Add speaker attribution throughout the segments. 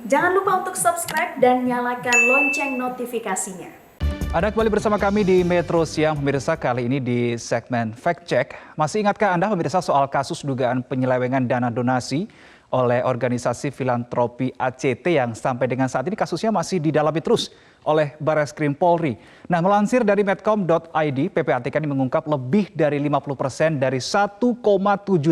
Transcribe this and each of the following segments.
Speaker 1: Jangan lupa untuk subscribe dan nyalakan lonceng notifikasinya.
Speaker 2: Anda kembali bersama kami di Metro Siang, pemirsa. Kali ini di segmen Fact Check. Masih ingatkah Anda, pemirsa, soal kasus dugaan penyelewengan dana donasi oleh organisasi filantropi ACT yang sampai dengan saat ini kasusnya masih didalami terus oleh Barreskrim Polri. Nah, melansir dari medcom.id, PPATK ini mengungkap lebih dari 50% dari 1,7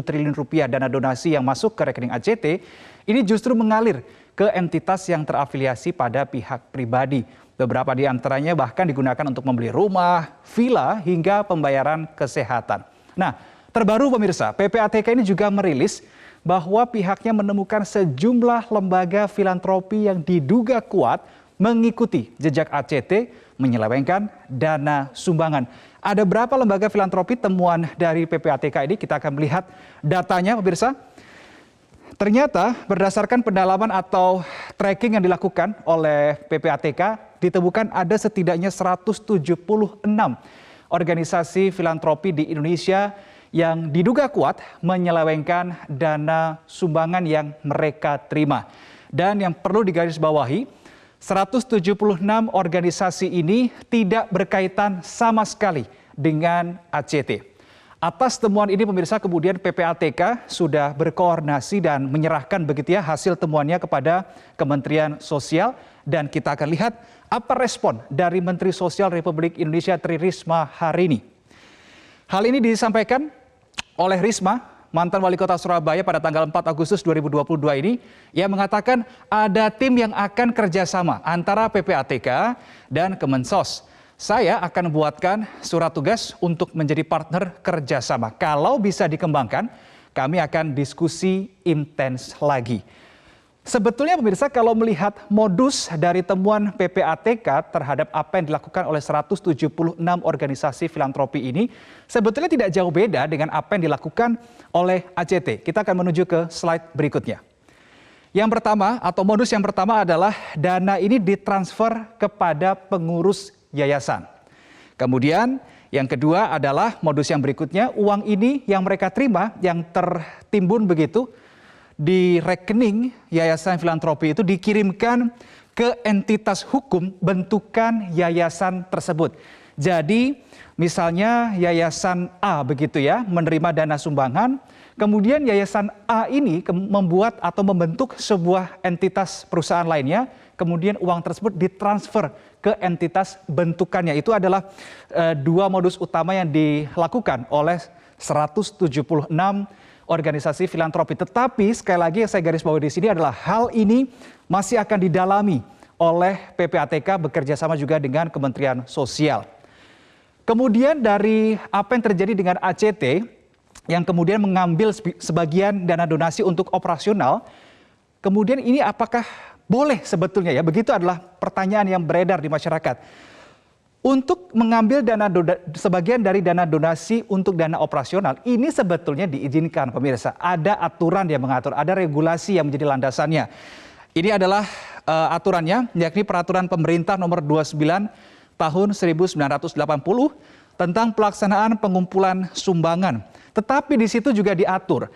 Speaker 2: triliun rupiah dana donasi yang masuk ke rekening ACT ini justru mengalir ke entitas yang terafiliasi pada pihak pribadi. Beberapa di antaranya bahkan digunakan untuk membeli rumah, villa, hingga pembayaran kesehatan. Nah, terbaru pemirsa, PPATK ini juga merilis bahwa pihaknya menemukan sejumlah lembaga filantropi yang diduga kuat mengikuti jejak ACT menyelewengkan dana sumbangan. Ada berapa lembaga filantropi temuan dari PPATK ini? Kita akan melihat datanya, pemirsa. Ternyata berdasarkan pendalaman atau tracking yang dilakukan oleh PPATK, ditemukan ada setidaknya 176 organisasi filantropi di Indonesia yang diduga kuat menyelewengkan dana sumbangan yang mereka terima. Dan yang perlu digarisbawahi, 176 organisasi ini tidak berkaitan sama sekali dengan ACT. Atas temuan ini, pemirsa, kemudian PPATK sudah berkoordinasi dan menyerahkan begitu ya hasil temuannya kepada Kementerian Sosial, dan kita akan lihat apa respon dari Menteri Sosial Republik Indonesia Tri Risma hari ini. Hal ini disampaikan oleh Risma, mantan wali kota Surabaya, pada tanggal 4 Agustus 2022 ini. Ia mengatakan ada tim yang akan kerjasama antara PPATK dan Kemensos. Saya akan buatkan surat tugas untuk menjadi partner kerjasama. Kalau bisa dikembangkan, kami akan diskusi intens lagi. Sebetulnya pemirsa, kalau melihat modus dari temuan PPATK terhadap apa yang dilakukan oleh 176 organisasi filantropi ini, sebetulnya tidak jauh beda dengan apa yang dilakukan oleh ACT. Kita akan menuju ke slide berikutnya. Yang pertama, atau modus yang pertama adalah dana ini ditransfer kepada pengurus yayasan. Kemudian yang kedua adalah modus yang berikutnya, uang ini yang mereka terima, yang tertimbun begitu di rekening yayasan filantropi itu dikirimkan ke entitas hukum bentukan yayasan tersebut. Jadi misalnya yayasan A begitu ya menerima dana sumbangan, kemudian yayasan A ini membuat atau membentuk sebuah entitas perusahaan lainnya, kemudian uang tersebut ditransfer ke entitas bentukannya. Itu adalah dua modus utama yang dilakukan oleh 176 organisasi filantropi. Tetapi sekali lagi yang saya garis bawahi di sini adalah hal ini masih akan didalami oleh PPATK bekerja sama juga dengan Kementerian Sosial. Kemudian dari apa yang terjadi dengan ACT yang kemudian mengambil sebagian dana donasi untuk operasional, kemudian ini apakah boleh sebetulnya ya? Begitu adalah pertanyaan yang beredar di masyarakat. Untuk mengambil sebagian dari dana donasi untuk dana operasional, ini sebetulnya diizinkan pemirsa. Ada aturan yang mengatur, ada regulasi yang menjadi landasannya. Ini adalah aturannya, yakni Peraturan Pemerintah Nomor 29 Tahun 1980 tentang pelaksanaan pengumpulan sumbangan. Tetapi di situ juga diatur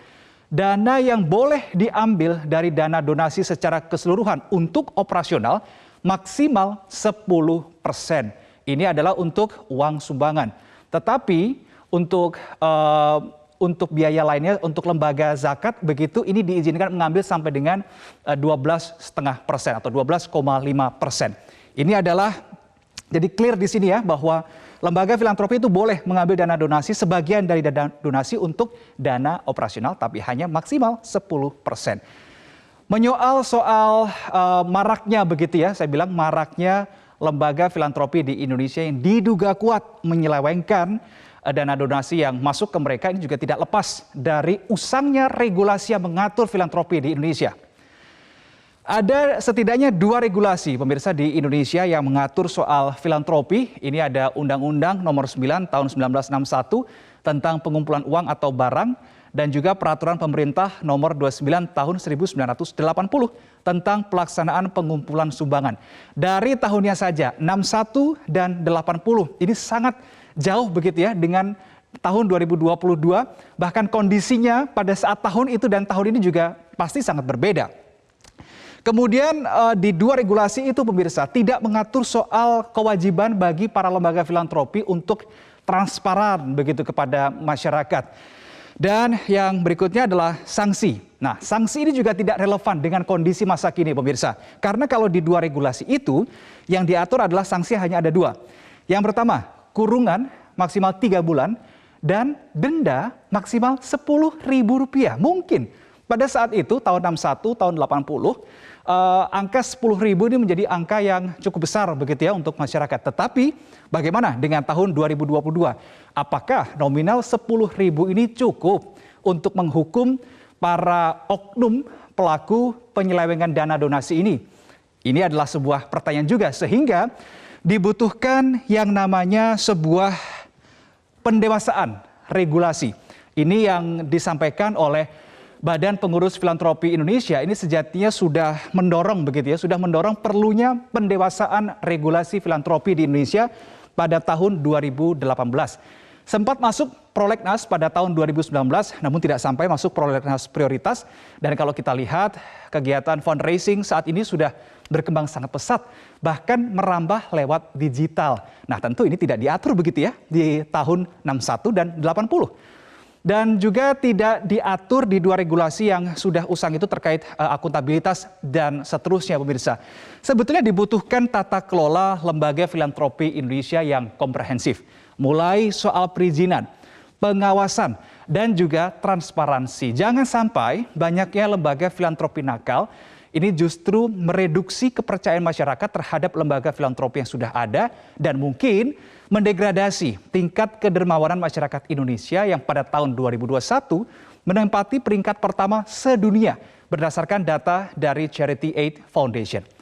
Speaker 2: dana yang boleh diambil dari dana donasi secara keseluruhan untuk operasional maksimal 10%. Ini adalah untuk uang sumbangan. Tetapi untuk biaya lainnya, untuk lembaga zakat begitu, ini diizinkan mengambil sampai dengan 12,5% atau 12,5%. Ini adalah jadi clear di sini ya bahwa lembaga filantropi itu boleh mengambil dana donasi, sebagian dari dana donasi untuk dana operasional, tapi hanya maksimal 10%. Menyoal soal maraknya begitu ya, saya bilang maraknya lembaga filantropi di Indonesia yang diduga kuat menyelewengkan dana donasi yang masuk ke mereka, ini juga tidak lepas dari usangnya regulasi yang mengatur filantropi di Indonesia. Ada setidaknya dua regulasi pemirsa di Indonesia yang mengatur soal filantropi. Ini ada Undang-Undang Nomor 9 Tahun 1961 tentang pengumpulan uang atau barang, dan juga Peraturan Pemerintah Nomor 29 Tahun 1980 tentang pelaksanaan pengumpulan sumbangan. Dari tahunnya saja 61 dan 80 ini sangat jauh begitu ya dengan tahun 2022, bahkan kondisinya pada saat tahun itu dan tahun ini juga pasti sangat berbeda. Kemudian di dua regulasi itu pemirsa tidak mengatur soal kewajiban bagi para lembaga filantropi untuk transparan begitu kepada masyarakat. Dan yang berikutnya adalah sanksi. Nah, sanksi ini juga tidak relevan dengan kondisi masa kini pemirsa. Karena kalau di dua regulasi itu yang diatur adalah sanksi hanya ada dua. Yang pertama, kurungan maksimal 3 bulan dan denda maksimal Rp10.000. Mungkin pada saat itu tahun 61, tahun 80, angka 10.000 ini menjadi angka yang cukup besar begitu ya untuk masyarakat. Tetapi bagaimana dengan tahun 2022? Apakah nominal 10.000 ini cukup untuk menghukum para oknum pelaku penyelewengan dana donasi ini? Ini adalah sebuah pertanyaan juga sehingga dibutuhkan yang namanya sebuah pendewasaan regulasi. Ini yang disampaikan oleh Badan Pengurus Filantropi Indonesia ini sejatinya sudah mendorong begitu ya, sudah mendorong perlunya pendewasaan regulasi filantropi di Indonesia pada tahun 2018. Sempat masuk prolegnas pada tahun 2019, namun tidak sampai masuk prolegnas prioritas. Dan kalau kita lihat kegiatan fundraising saat ini sudah berkembang sangat pesat, bahkan merambah lewat digital. Nah, tentu ini tidak diatur begitu ya di tahun 61 dan 80. Dan juga tidak diatur di dua regulasi yang sudah usang itu terkait akuntabilitas dan seterusnya pemirsa. Sebetulnya dibutuhkan tata kelola lembaga filantropi Indonesia yang komprehensif. Mulai soal perizinan, pengawasan, dan juga transparansi. Jangan sampai banyaknya lembaga filantropi nakal ini justru mereduksi kepercayaan masyarakat terhadap lembaga filantropi yang sudah ada dan mungkin mendegradasi tingkat kedermawanan masyarakat Indonesia yang pada tahun 2021 menempati peringkat pertama sedunia berdasarkan data dari Charity Aid Foundation.